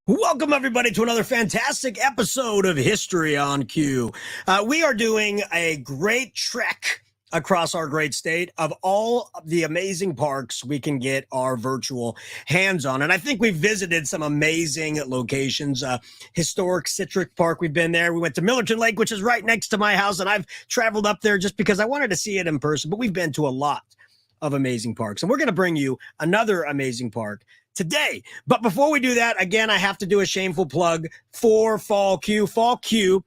Welcome, everybody, to another fantastic episode of History on Cue. We are doing a great trek across our great state of all of the amazing parks we can get our virtual hands on. And I think we've visited some amazing locations. Historic Citric Park, we've been there. We went to Millerton Lake, which is right next to my house, and I've traveled up there just because I wanted to see it in person. But we've been to a lot of amazing parks, and we're going to bring you another amazing park today. But before we do that, again, I have to do a shameful plug for Fall Cue. Fall Cue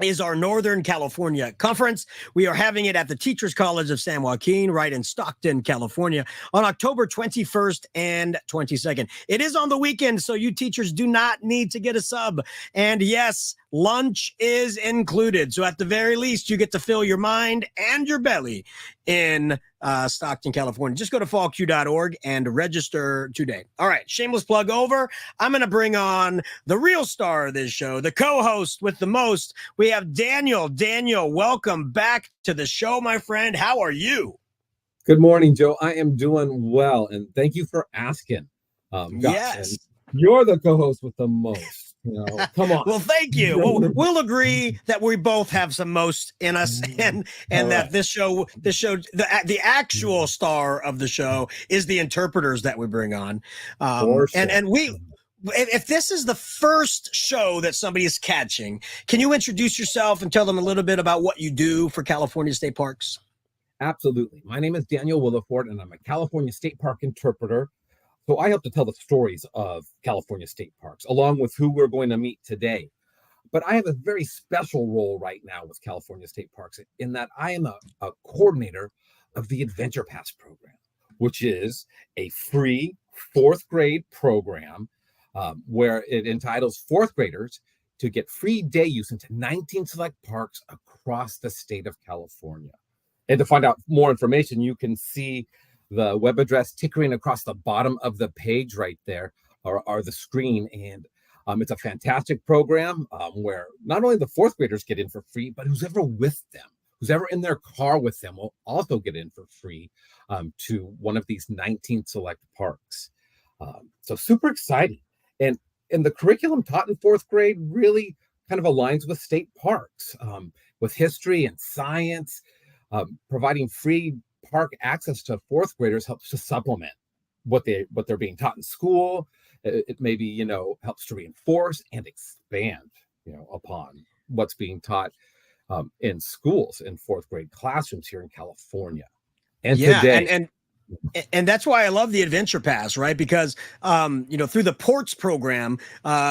is our Northern California conference. We are having it at the Teachers College of San Joaquin, right in Stockton, California, on October 21st and 22nd. It is on the weekend, so you teachers do not need to get a sub. And yes, lunch is included. So at the very least, you get to fill your mind and your belly in Stockton, California. Just go to fallq.org and register today. All right, shameless plug over. I'm going to bring on the real star of this show, the co-host with the most. We have Daniel. Daniel, welcome back to the show, my friend. How are you? Good morning, Joe. I am doing well, and thank you for asking. Yes. You're the co-host with the most. Come on. Well, thank you. We'll agree that we both have some most in us, and that this show, the actual star of the show is the interpreters that we bring on. For sure. And we, if this is the first show that somebody is catching, can you introduce yourself and tell them a little bit about what you do for California State Parks? Absolutely. My name is Daniel Williford, and I'm a California State Park interpreter. So I help to tell the stories of California State Parks, along with who we're going to meet today. But I have a very special role right now with California State Parks in that I am a coordinator of the Adventure Pass program, which is a free fourth grade program where it entitles fourth graders to get free day use into 19 select parks across the state of California. And to find out more information, you can see the web address tickering across the bottom of the page right there, or the screen. And it's a fantastic program where not only the fourth graders get in for free, but who's ever with them, who's ever in their car with them will also get in for free to one of these 19 select parks. So super exciting. And the curriculum taught in fourth grade really kind of aligns with state parks, with history and science. Providing free park access to fourth graders helps to supplement what they're being taught in school. It maybe helps to reinforce and expand upon what's being taught in schools in fourth grade classrooms here in California. And today, and that's why I love the Adventure Pass, right? Because, through the Ports program,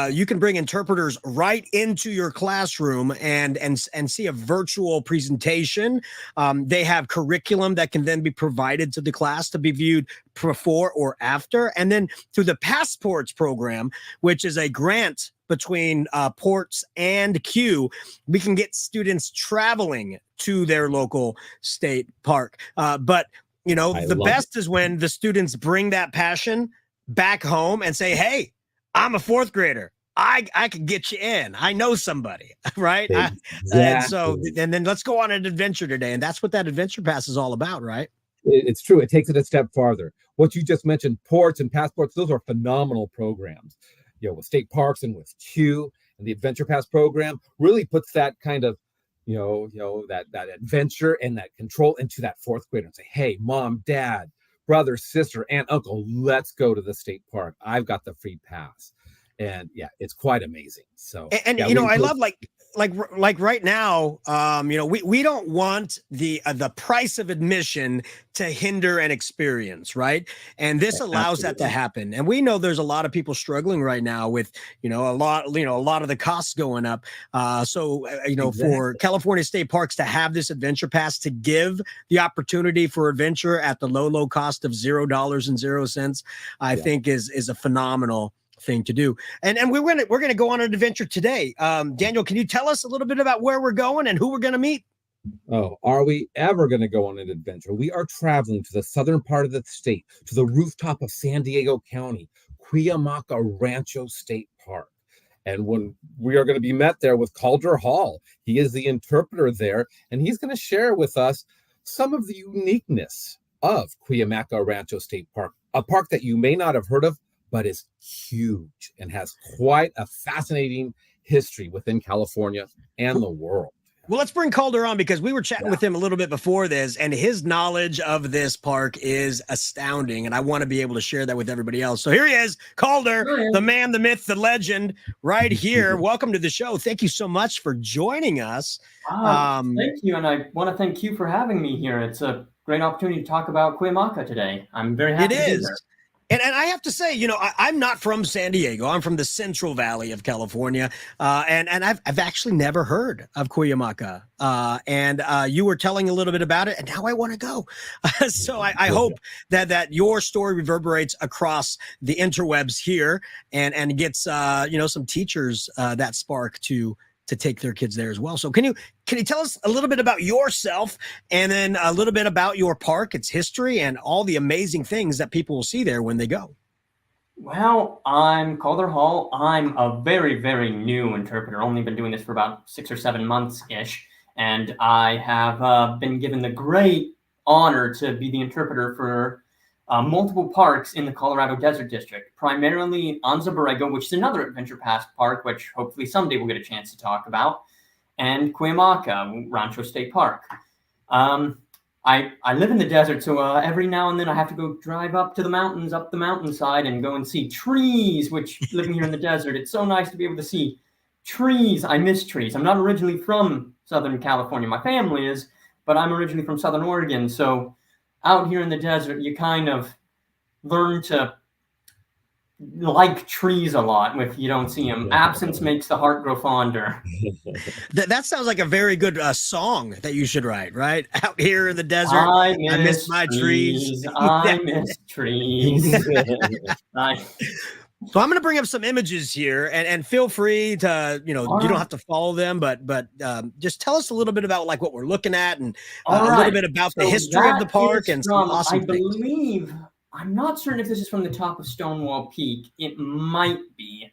you can bring interpreters right into your classroom and see a virtual presentation. They have curriculum that can then be provided to the class to be viewed before or after. And then through the Passports program, which is a grant between Ports and Cue, we can get students traveling to their local state park. But the best is when the students bring that passion back home and say, hey, I'm a fourth grader. I could get you in. I know somebody, right? Exactly. And then let's go on an adventure today. And that's what that Adventure Pass is all about, right? It's true. It takes it a step farther. What you just mentioned, Ports and Passports, those are phenomenal programs. With state parks and with Cue, and the Adventure Pass program really puts that kind of that adventure and that control into that fourth grader and say, hey, mom, dad, brother, sister, aunt, uncle, let's go to the state park. I've got the free pass. And yeah, it's quite amazing. So, I love like right now, we don't want the price of admission to hinder an experience, right? And this allows that to happen. And we know there's a lot of people struggling right now with, a lot of the costs going up. For California State Parks to have this Adventure Pass to give the opportunity for adventure at the low cost of $0.00, I think is a phenomenal thing to do. And we're gonna go on an adventure today. Daniel, can you tell us a little bit about where we're going and who we're gonna meet? Oh, are we ever going to go on an adventure? We are traveling to the southern part of the state, to the rooftop of San Diego County, Cuyamaca Rancho State Park. And when we are going to be met there with Calder Hall, he is the interpreter there, and he's going to share with us some of the uniqueness of Cuyamaca Rancho State Park, a park that you may not have heard of, but is huge and has quite a fascinating history within California and the world. Well, let's bring Calder on because we were chatting with him a little bit before this, and his knowledge of this park is astounding, and I want to be able to share that with everybody else. So here he is, Calder, the man, the myth, the legend, right here. Welcome to the show. Thank you so much for joining us. Thank you, and I want to thank you for having me here. It's a great opportunity to talk about Cuyamaca today. I'm very happy to be here. And I have to say, you know, I'm not from San Diego. I'm from the Central Valley of California, and I've actually never heard of Cuyamaca. And you were telling a little bit about it, and now I want to go. So I hope that your story reverberates across the interwebs here and gets you know, some teachers that spark to take their kids there as well. So can you tell us a little bit about yourself and then a little bit about your park, its history, and all the amazing things that people will see there when they go? Well, I'm Calder Hall. I'm a very, very new interpreter. Only been doing this for about 6 or 7 months-ish. And I have been given the great honor to be the interpreter for multiple parks in the Colorado Desert District, primarily Anza Borrego, which is another Adventure Pass park, which hopefully someday we'll get a chance to talk about, and Cuyamaca Rancho State Park. I live in the desert, so every now and then I have to go drive up the mountainside, and go and see trees, which living here in the desert, it's so nice to be able to see trees. I miss trees. I'm not originally from Southern California. My family is, but I'm originally from Southern Oregon, so out here in the desert, you kind of learn to like trees a lot if you don't see them. Absence makes the heart grow fonder. That sounds like a very good song that you should write, right? Out here in the desert, I miss my trees. I miss trees. So I'm going to bring up some images here, and feel free to, you know, you don't have to follow them, but just tell us a little bit about like what we're looking at, and a little bit about the history of the park and some awesome things. I'm not certain if this is from the top of Stonewall Peak. It might be,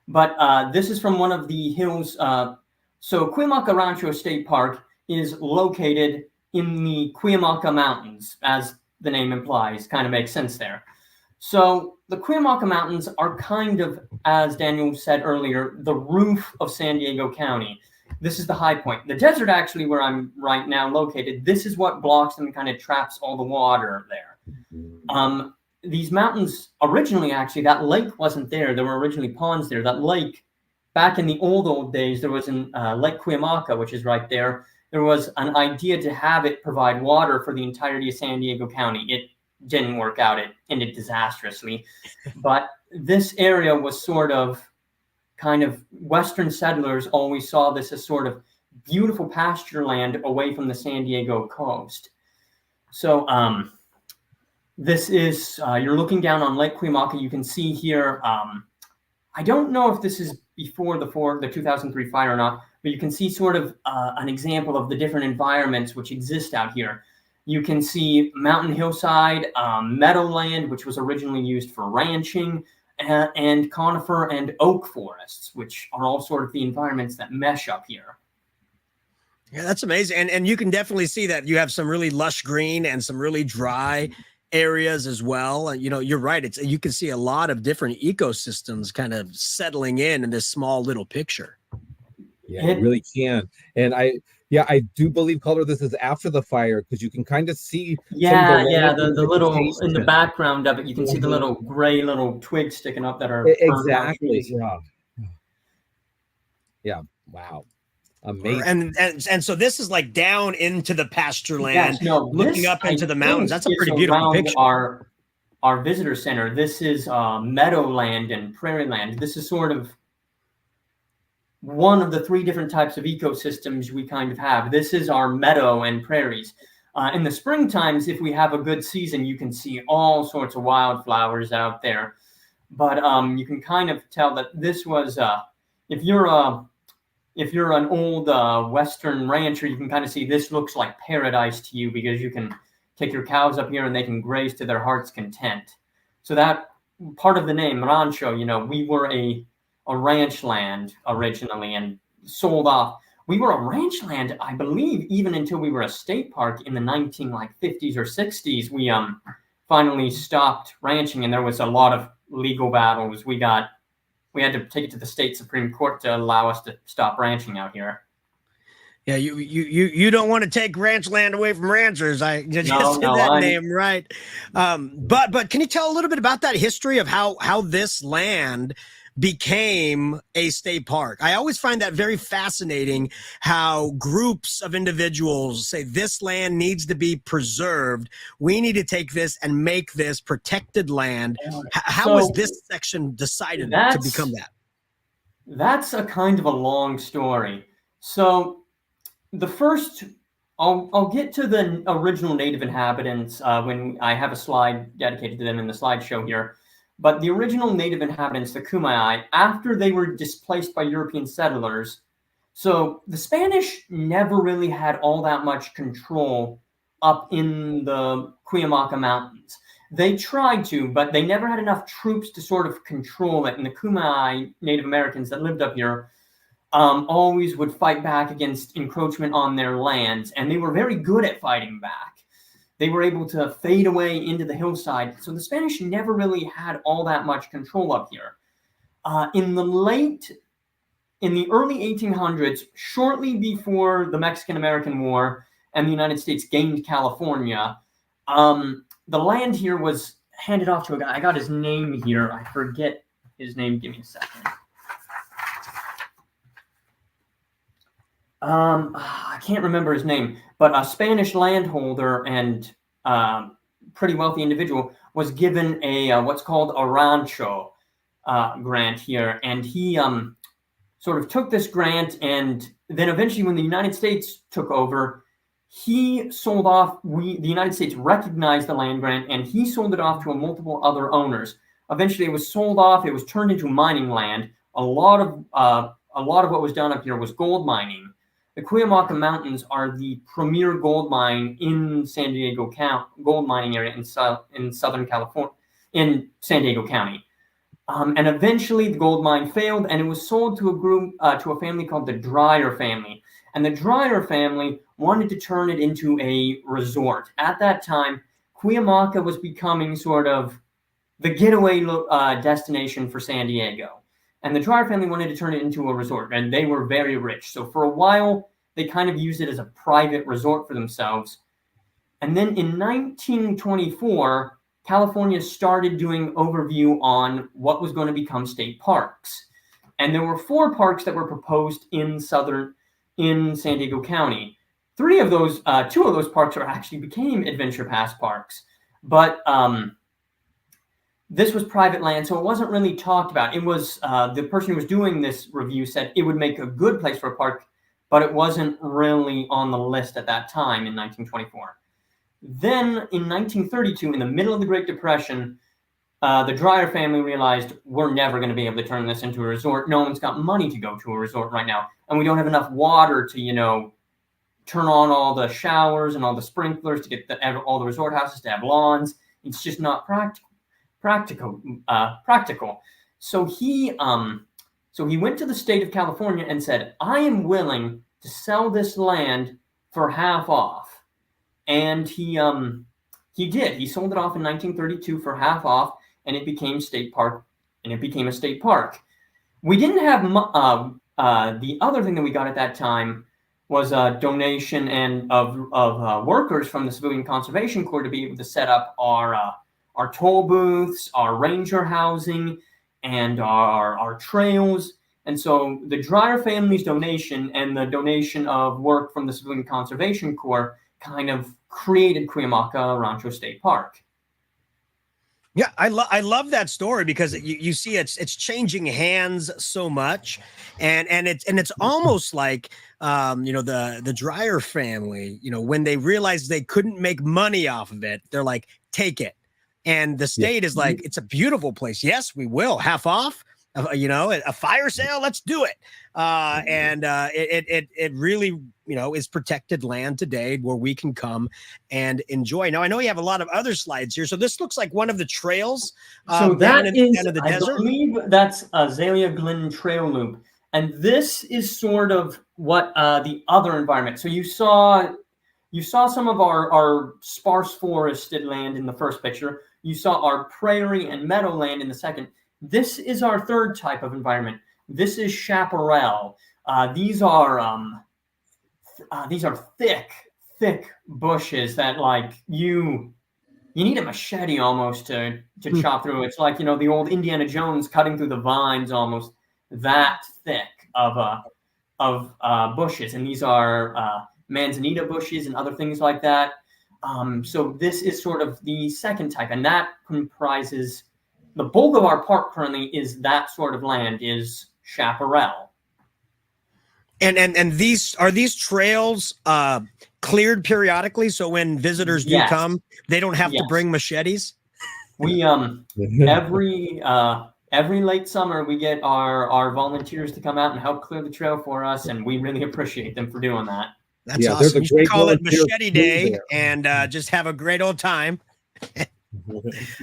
but this is from one of the hills. So Cuyamaca Rancho State Park is located in the Cuyamaca Mountains, as the name implies. Kind of makes sense there. So the Cuyamaca Mountains are kind of, as Daniel said earlier, the roof of San Diego County. This is the high point. The desert, actually, where I'm right now located, this is what blocks them and kind of traps all the water there. These mountains, originally, actually, that lake wasn't there. There were originally ponds there. That lake, back in the old days, there was an Lake Cuyamaca, which is right there. There was an idea to have it provide water for the entirety of San Diego County. It didn't work out. It ended disastrously. But this area was sort of kind of Western settlers always saw this as sort of beautiful pasture land away from the San Diego coast. So this is, you're looking down on Lake Cuyamaca. You can see here, I don't know if this is before the 2003 fire or not, but you can see sort of an example of the different environments which exist out here. You can see mountain hillside, meadowland, which was originally used for ranching, and conifer and oak forests, which are all sort of the environments that mesh up here. Yeah, that's amazing. And you can definitely see that you have some really lush green and some really dry areas as well. And, you know, you're right. You can see a lot of different ecosystems kind of settling in this small little picture. Yeah, you really can. And I do believe, Calder, this is after the fire, because you can kind of see. The little in the background of it, you can see the little gray little twigs sticking up that are exactly. Yeah. Wow. Amazing. And so this is like down into the pasture land, looking up into the mountains. That's a pretty beautiful picture. Our visitor center. This is meadowland and prairie land. This is sort of one of the 3 different types of ecosystems we kind of have. This is our meadow and prairies. In the spring times, if we have a good season, you can see all sorts of wildflowers out there. But you can kind of tell that this was, if you're an old Western rancher, you can kind of see this looks like paradise to you, because you can take your cows up here and they can graze to their heart's content. So that part of the name, rancho, you know, we were a ranch land originally and sold off. We were a ranch land, I believe, even until we were a state park in the 1950s or 60s. We finally stopped ranching, and there was a lot of legal battles. We had to take it to the state Supreme Court to allow us to stop ranching out here. Yeah, you don't want to take ranch land away from ranchers. I just said that name right. But can you tell a little bit about that history of how this land became a state park? I always find that very fascinating, how groups of individuals say this land needs to be preserved. We need to take this and make this protected land. How was this section decided to become that? That's a kind of a long story. So the first, I'll get to the original native inhabitants when I have a slide dedicated to them in the slideshow here. But the original native inhabitants, the Kumeyaay, after they were displaced by European settlers, so the Spanish never really had all that much control up in the Cuyamaca Mountains. They tried to, but they never had enough troops to sort of control it. And the Kumeyaay Native Americans that lived up here always would fight back against encroachment on their lands, and they were very good at fighting back. They were able to fade away into the hillside, so the Spanish never really had all that much control up here. In the early 1800s, shortly before the Mexican-American War and the United States gained California, the land here was handed off to a guy. I got his name here. I forget his name. Give me a second. I can't remember his name, but a Spanish landholder and pretty wealthy individual was given a what's called a rancho grant here, and he sort of took this grant, and then eventually when the United States took over, he sold off. The United States recognized the land grant, and he sold it off to multiple other owners. Eventually, it was sold off. It was turned into mining land. A lot of what was done up here was gold mining. The Cuyamaca Mountains are the premier gold mine in San Diego County, gold mining area in Southern California, in San Diego County. And eventually the gold mine failed, and it was sold to a family called the Dreyer family. And the Dreyer family wanted to turn it into a resort. At that time, Cuyamaca was becoming sort of the getaway destination for San Diego. And the Dreyer family wanted to turn it into a resort, and they were very rich. So for a while, they kind of used it as a private resort for themselves. And then in 1924, California started doing overview on what was going to become state parks. And there were 4 parks that were proposed in San Diego County. 2 of those parks actually became Adventure Pass parks. But this was private land, so it wasn't really talked about. It was the person who was doing this review said it would make a good place for a park, but it wasn't really on the list at that time in 1924. Then in 1932, in the middle of the Great Depression, the Dreyer family realized we're never going to be able to turn this into a resort. No one's got money to go to a resort right now, and we don't have enough water to, turn on all the showers and all the sprinklers to get all the resort houses to have lawns. It's just not practical. So he went to the state of California and said, I am willing to sell this land for half off. And he did. He sold it off in 1932 for half off, and it became state park, and it became a state park. We didn't have the other thing that we got at that time was a donation of workers from the Civilian Conservation Corps to be able to set up our toll booths, our ranger housing, and our trails. And so the Dreyer family's donation and the donation of work from the Civilian Conservation Corps kind of created Cuyamaca Rancho State Park. Yeah, I love that story because you see it's changing hands so much, and it's almost like the Dreyer family, when they realized they couldn't make money off of it, they're like, take it. And the state is like, it's a beautiful place. Yes, we will. Half off, a fire sale. Let's do it. It really, is protected land today where we can come and enjoy. Now, I know you have a lot of other slides here. So this looks like one of the trails so down that in is, the I desert. believe that's Azalea Glen Trail Loop. And this is sort of what the other environment. So you saw some of our sparse forested land in the first picture. You saw our prairie and meadowland in the second. This is our third type of environment. This is chaparral. These are thick bushes that like you need a machete almost to chop through. It's like, the old Indiana Jones cutting through the vines, almost that thick of bushes. And these are manzanita bushes and other things like that. So this is sort of the second type, and that comprises the bulk of our park currently is that sort of land, is chaparral. And these trails cleared periodically, so when visitors do come, they don't have to bring machetes. We every late summer we get our volunteers to come out and help clear the trail for us, and we really appreciate them for doing that. That's awesome. You should call it Machete Day and just have a great old time.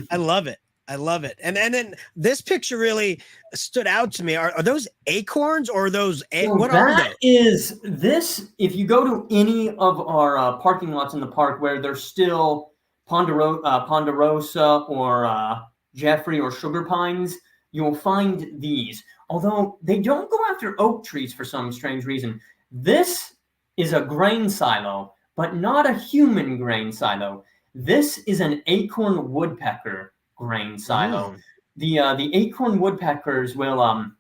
I love it. I love it. And then this picture really stood out to me. Are those acorns or are those what are those? Is this, if you go to any of our parking lots in the park where there's still ponderosa or Jeffrey or sugar pines, you'll find these. Although they don't go after oak trees for some strange reason. This is a grain silo, but not a human grain silo. This is an acorn woodpecker grain silo. The acorn woodpeckers will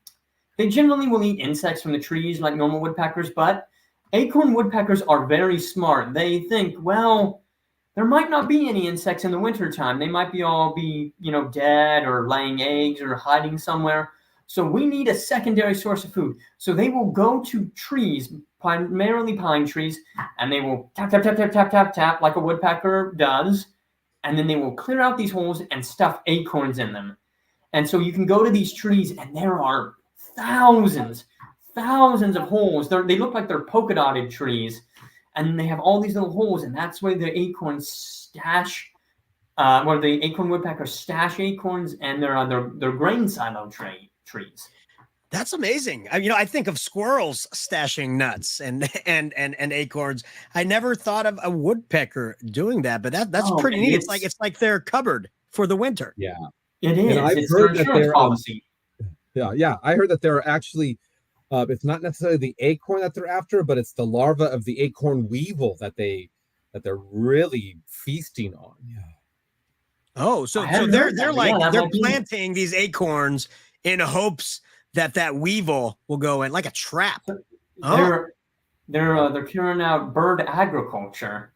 they generally will eat insects from the trees like normal woodpeckers, but acorn woodpeckers are very smart. They think, well, there might not be any insects in the wintertime. They might be dead or laying eggs or hiding somewhere. So we need a secondary source of food. So they will go to trees, primarily pine trees, and they will tap, tap, tap, tap, tap, tap, tap like a woodpecker does. And then they will clear out these holes and stuff acorns in them. And so you can go to these trees and there are thousands of holes. They look like they're polka dotted trees. And they have all these little holes, and that's where the acorns stash, where the acorn woodpeckers stash acorns and their grain silo trees. That's amazing. I think of squirrels stashing nuts and acorns. I never thought of a woodpecker doing that, but that's pretty neat. It's like their cupboard for the winter. Yeah, it is. And I've it's heard that they're policy. I heard that they're actually it's not necessarily the acorn that they're after, but it's the larva of the acorn weevil that they're really feasting on. Yeah. Oh, so they're planting these acorns in hopes that weevil will go in like a trap. They're carrying out bird agriculture.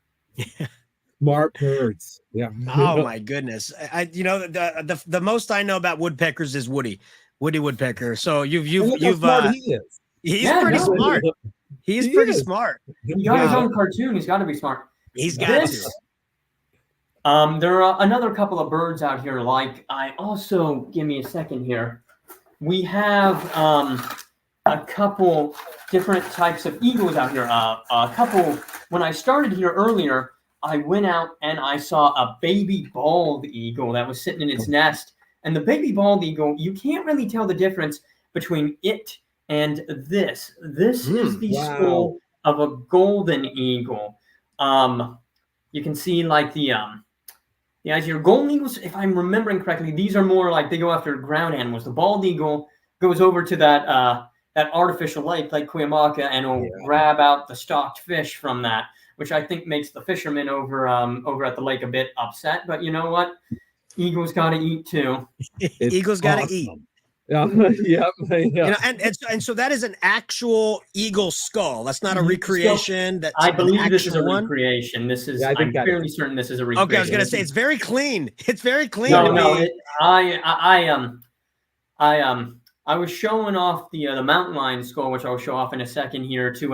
Smart birds. Yeah. Oh my goodness. The most I know about woodpeckers is Woody Woodpecker. So you've smart he is. He's pretty smart. He's pretty smart. He got his own cartoon. He's got to be smart. He's got to. There are another couple of birds out here. Give me a second here. We have a couple different types of eagles out here. When I started here earlier, I went out and I saw a baby bald eagle that was sitting in its nest. And the baby bald eagle, you can't really tell the difference between it and this. This is the skull of a golden eagle. You can see like the eyes here. Golden eagles, if I'm remembering correctly, these are more like they go after ground animals. The bald eagle goes over to that artificial lake, like Cuyamaca, and will grab out the stocked fish from that, which I think makes the fishermen over at the lake a bit upset. But you know what? Eagles got to eat too. Eagles got to eat. Yeah. And so that is an actual eagle skull. That's not a recreation. That's I believe this is a recreation. This is. I'm fairly certain this is a recreation. Okay, I was gonna say it's very clean. It's very clean. No. I was showing off the mountain lion skull, which I'll show off in a second here to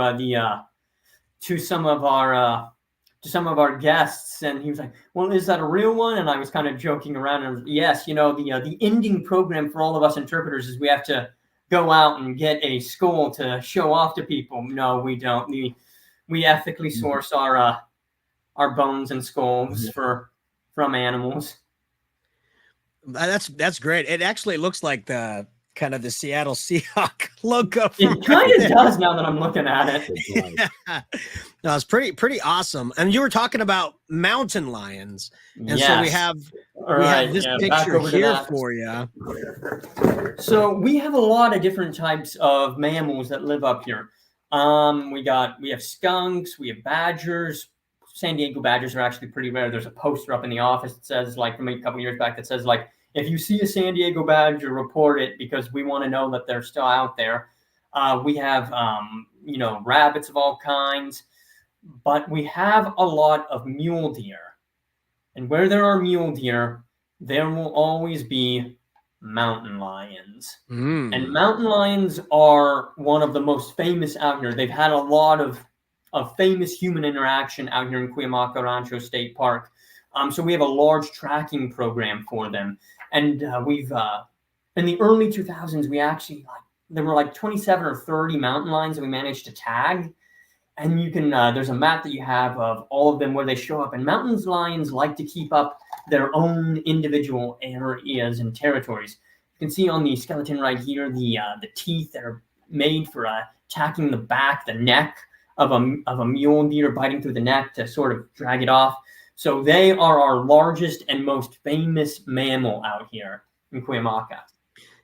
some of our guests, and he was like, well, is that a real one? And I was kind of joking around, and yes, the ending program for all of us interpreters is we have to go out and get a skull to show off to people. No, we don't. We ethically source our bones and skulls from animals. That's great. It actually looks like kind of the Seattle Seahawk logo. It kind of does now that I'm looking at it. Yeah. No, it's pretty awesome. And you were talking about mountain lions, and so we have this picture here for you. So we have a lot of different types of mammals that live up here. We have skunks, we have badgers. San Diego badgers are actually pretty rare. There's a poster up in the office that says, like, from a couple years back, that says, like, if you see a San Diego badger, report it, because we want to know that they're still out there. We have, rabbits of all kinds, but we have a lot of mule deer. And where there are mule deer, there will always be mountain lions. And mountain lions are one of the most famous out here. They've had a lot of famous human interaction out here in Cuyamaca Rancho State Park. So we have a large tracking program for them. And we've, in the early 2000s, we actually, there were like 27 or 30 mountain lions that we managed to tag. And you can, there's a map that you have of all of them where they show up. And mountain lions like to keep up their own individual areas and territories. You can see on the skeleton right here, the teeth that are made for attacking the back, the neck of a mule deer, biting through the neck to sort of drag it off. So they are our largest and most famous mammal out here in Cuyamaca.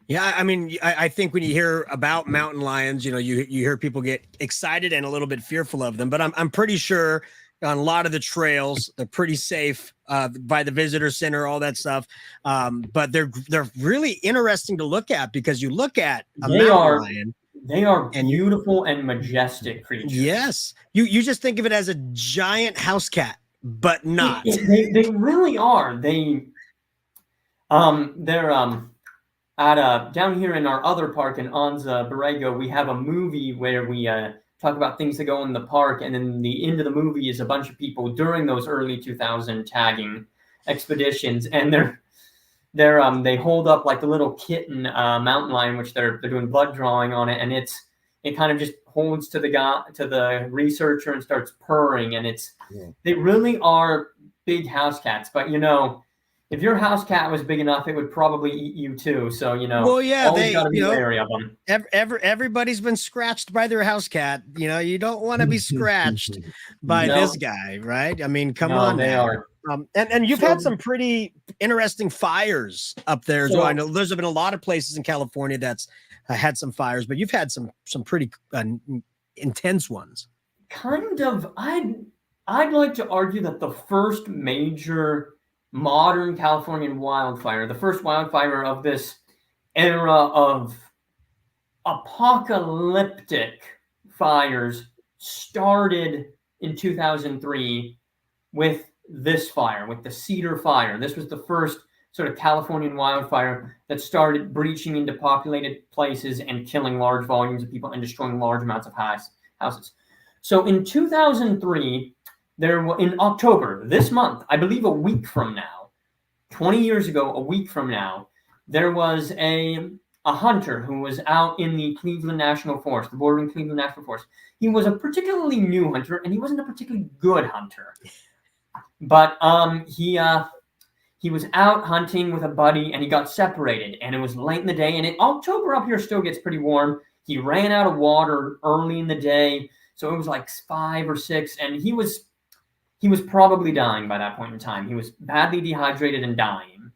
Yeah, I mean, I think when you hear about mountain lions, you hear people get excited and a little bit fearful of them. But I'm pretty sure on a lot of the trails, they're pretty safe by the visitor center, all that stuff. But they're really interesting to look at, because you look at a mountain lion. They are beautiful and majestic creatures. Yes, you just think of it as a giant house cat, but not. They really are. They're down here in our other park in Anza Borrego. We have a movie where we talk about things that go in the park, and then the end of the movie is a bunch of people during those early 2000 tagging expeditions, and they hold up like the little kitten mountain lion, which they're doing blood drawing on it, and it kind of just holds to the researcher and starts purring, and they really are big house cats. But if your house cat was big enough, it would probably eat you too. So well, yeah, always gotta be wary of them. Everybody's been scratched by their house cat. You don't want to be scratched by this guy, right? I mean, come on, they are. And you've had some pretty interesting fires up there as well. I know there's been a lot of places in California that's had some fires, but you've had some pretty intense ones. Kind of. I'd like to argue that the first major modern Californian wildfire, the first wildfire of this era of apocalyptic fires, started in 2003 with this fire, with the Cedar Fire. This was the first sort of Californian wildfire that started breaching into populated places and killing large volumes of people and destroying large amounts of houses. So in 2003, in October, this month, I believe a week from now, 20 years ago, a week from now, there was a hunter who was out in the Cleveland National Forest, the bordering Cleveland National Forest. He was a particularly new hunter, and he wasn't a particularly good hunter. But he was out hunting with a buddy, and he got separated, and it was late in the day, and October up here still gets pretty warm. He ran out of water early in the day, so it was like 5 or 6, and he was probably dying by that point in time. He was badly dehydrated and dying,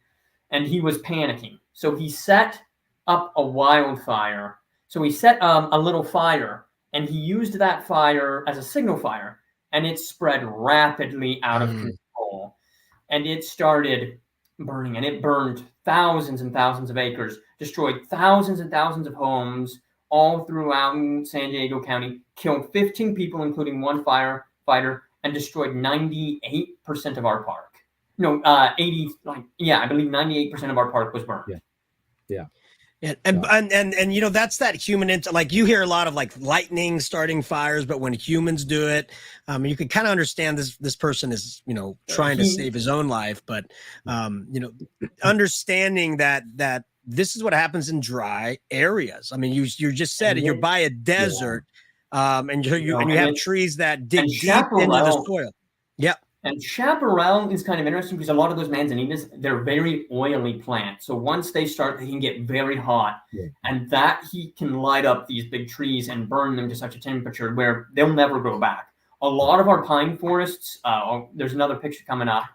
and he was panicking. So he set up a wildfire. So he set a little fire, and he used that fire as a signal fire, and it spread rapidly out of control. And it started burning, and it burned thousands and thousands of acres, destroyed thousands and thousands of homes all throughout San Diego County, killed 15 people, including one firefighter, and destroyed 98% of our park. No, I believe 98% of our park was burned. Yeah. And that's that human like you hear a lot of like lightning starting fires, but when humans do it, you can kind of understand this person is trying to save his own life, but understanding that this is what happens in dry areas. I mean, you just said it. You're by a desert. And you have trees that dig deep into the soil. Yep. And chaparral is kind of interesting because a lot of those manzanitas, they're very oily plants. So once they start, they can get very hot. Yeah. And that heat can light up these big trees and burn them to such a temperature where they'll never grow back. A lot of our pine forests, there's another picture coming up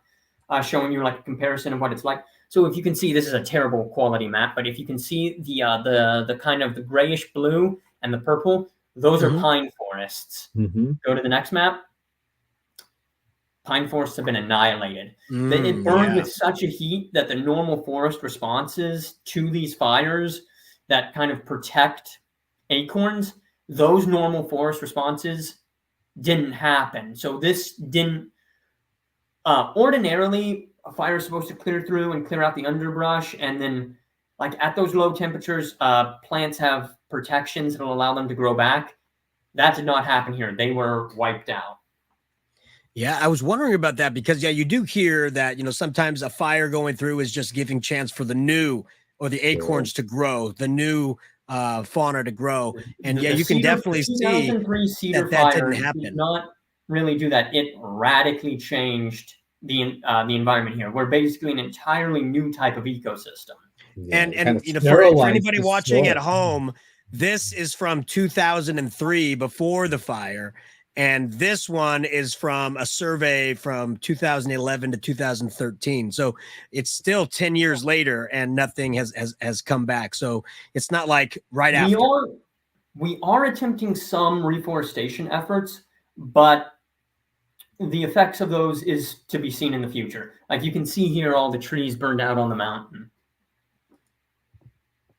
showing you like a comparison of what it's like. So if you can see, this is a terrible quality map, but if you can see the kind of the grayish blue and the purple, those are pine forests. Go to the next map. Pine forests have been annihilated. It burned with such a heat that the normal forest responses to these fires that kind of protect acorns, those normal forest responses didn't happen. So this didn't, ordinarily a fire is supposed to clear through and clear out the underbrush. And then like at those low temperatures, plants have protections that will allow them to grow back. That did not happen here. They were wiped out. Yeah, I was wondering about that because, you do hear that, sometimes a fire going through is just giving chance for the new or the acorns to grow, the new fauna to grow. And you can definitely see that didn't happen. Did not really do that. It radically changed the environment here. We're basically an entirely new type of ecosystem. And for anybody watching at home, this is from 2003 before the fire. And this one is from a survey from 2011 to 2013. So it's still 10 years later and nothing has come back. So it's not like after. We are attempting some reforestation efforts, but the effects of those is to be seen in the future. Like you can see here, all the trees burned out on the mountain.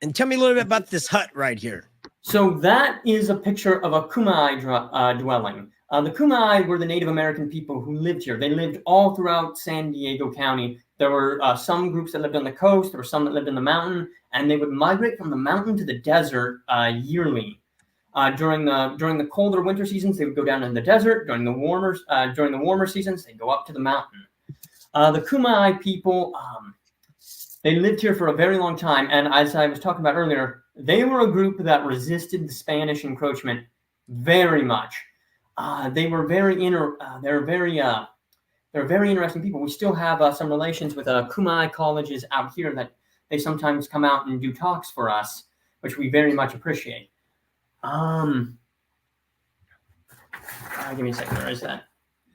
And tell me a little bit about this hut right here. So that is a picture of a Kumeyaay dwelling. The Kumeyaay were the Native American people who lived here. They lived all throughout San Diego County. There were some groups that lived on the coast. There were some that lived in the mountain, and they would migrate from the mountain to the desert yearly. During the colder winter seasons, they would go down in the desert. During the warmer seasons, they'd go up to the mountain. The Kumeyaay people, they lived here for a very long time, and as I was talking about earlier, they were a group that resisted the Spanish encroachment very much. They were very interesting people. We still have some relations with Kumeyaay colleges out here that they sometimes come out and do talks for us, which we very much appreciate. Give me a second. Where is that?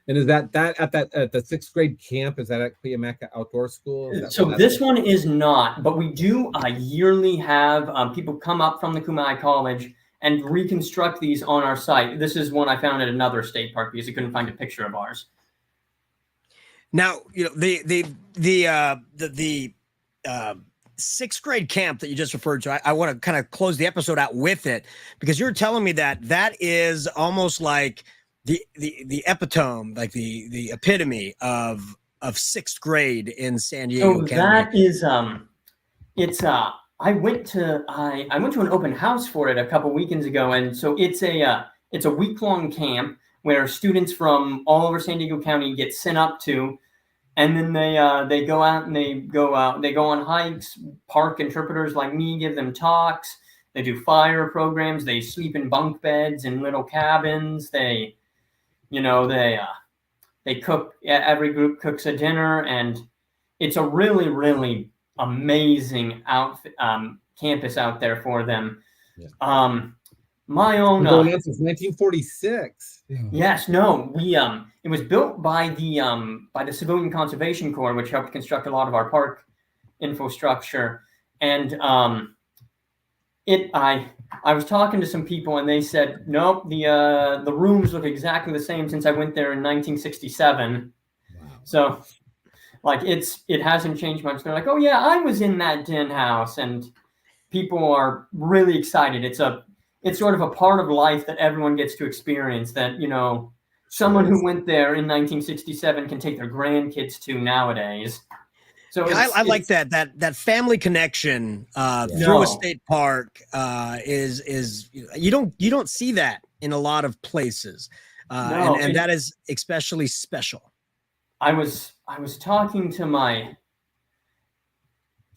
And is that at the 6th grade camp? Is that at Cuyamaca Outdoor School? So this one is not, but we do yearly have people come up from the Kumeyaay College and reconstruct these on our site. This is one I found at another state park because I couldn't find a picture of ours. Now, the 6th grade camp that you just referred to, I want to kind of close the episode out with it because you're telling me that is almost like the epitome, like the epitome of 6th grade in San Diego County. That is I went to an open house for it a couple weekends ago, and so it's a week-long camp where students from all over San Diego County get sent up to, and then they go out and they go on hikes. Park interpreters like me give them talks. They do fire programs. They sleep in bunk beds in little cabins. They cook. Every group cooks a dinner, and it's a really, really amazing campus out there for them. Yeah. My own going on since 1946. Yes, no, it was built by the Civilian Conservation Corps, which helped construct a lot of our park infrastructure. And I was talking to some people, and they said, nope, the rooms look exactly the same since I went there in 1967. Wow. So, like, it hasn't changed much. They're like, oh yeah, I was in that den house, and people are really excited. It's sort of a part of life that everyone gets to experience. That someone who went there in 1967 can take their grandkids to nowadays. So I like that family connection through a state park is you don't see that in a lot of places, and that is especially special. I was talking to my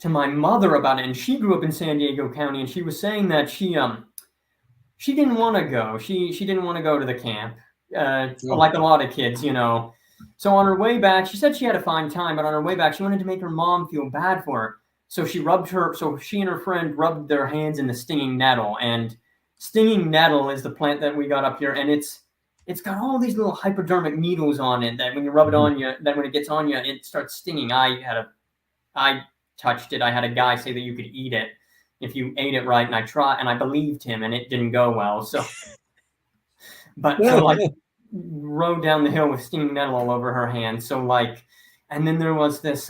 mother about it, and she grew up in San Diego County, and she was saying that she didn't want to go. She didn't want to go to the camp, like a lot of kids, So on her way back, she said she had a fine time, but on her way back, she wanted to make her mom feel bad for her. So she and her friend rubbed their hands in the stinging nettle. And stinging nettle is the plant that we got up here, and it's got all these little hypodermic needles on it that when you rub it on you, that when it gets on you, it starts stinging. I touched it. I had a guy say that you could eat it if you ate it right, and I believed him, and it didn't go well. So, rode down the hill with stinging nettle all over her hand. So and then there was this.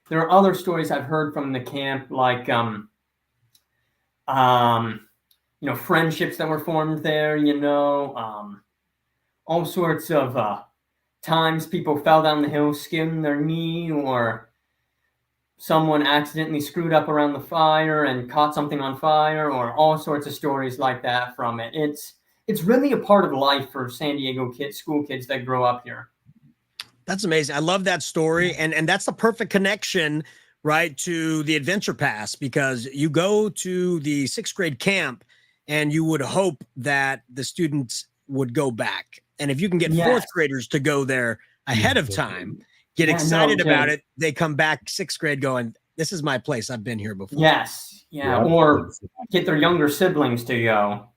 There are other stories I've heard from the camp, like friendships that were formed there. All sorts of times people fell down the hill, skinned their knee, or someone accidentally screwed up around the fire and caught something on fire, or all sorts of stories like that from it. It's really a part of life for San Diego school kids that grow up here. That's amazing. I love that story. And that's the perfect connection, right, to the Adventure Pass, because you go to the 6th grade camp and you would hope that the students would go back. And if you can get 4th graders to go there ahead of time, get excited about it, they come back 6th grade going, this is my place. I've been here before. Yes. Yeah. Or get their younger siblings to go.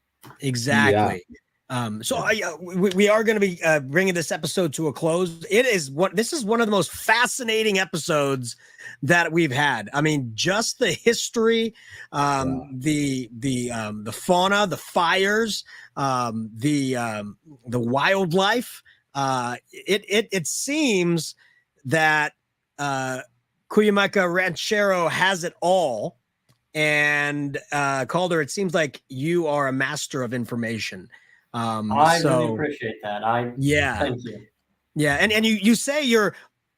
Exactly. We are going to be bringing this episode to a close. This is one of the most fascinating episodes that we've had. I mean, just the history, the fauna, the fires, the wildlife. It seems that Cuyamaca Ranchero has it all. And Calder, it seems like you are a master of information. I really appreciate that. Thank you. Yeah. And you say you're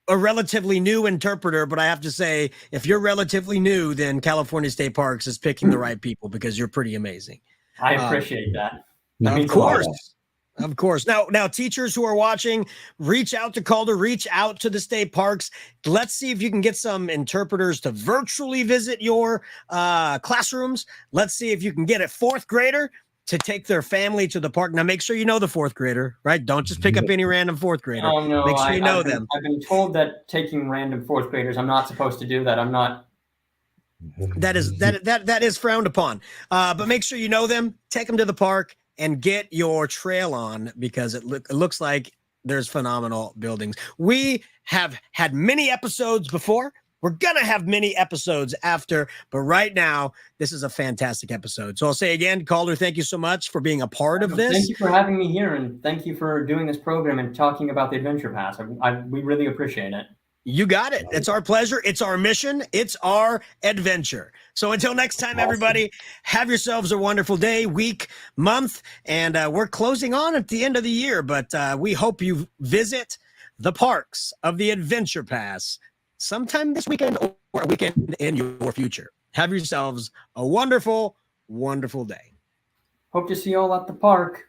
a relatively new interpreter, but I have to say, if you're relatively new, then California State Parks is picking the right people, because you're pretty amazing. I appreciate that. Of course. Of course. Now, teachers who are watching, reach out to Calder, reach out to the state parks. Let's see if you can get some interpreters to virtually visit your classrooms. Let's see if you can get a 4th grader to take their family to the park. Now, make sure you know the 4th grader, right? Don't just pick up any random 4th grader. Oh, no. Make sure you know them. I've been told that taking random 4th graders, I'm not supposed to do that. I'm not. That is frowned upon. But make sure you know them, take them to the park, and get your trail on, because it looks like there's phenomenal buildings. We have had many episodes before. We're going to have many episodes after, but right now, this is a fantastic episode. So I'll say again, Calder, thank you so much for being a part of this. Thank you for having me here, and thank you for doing this program and talking about the Adventure Pass. We really appreciate it. You got it. It's our pleasure. It's our mission. It's our adventure. So until next time, everybody, have yourselves a wonderful day, week, month, and we're closing on at the end of the year, but we hope you visit the parks of the Adventure Pass sometime this weekend or a weekend in your future. Have yourselves a wonderful, wonderful day. Hope to see you all at the park.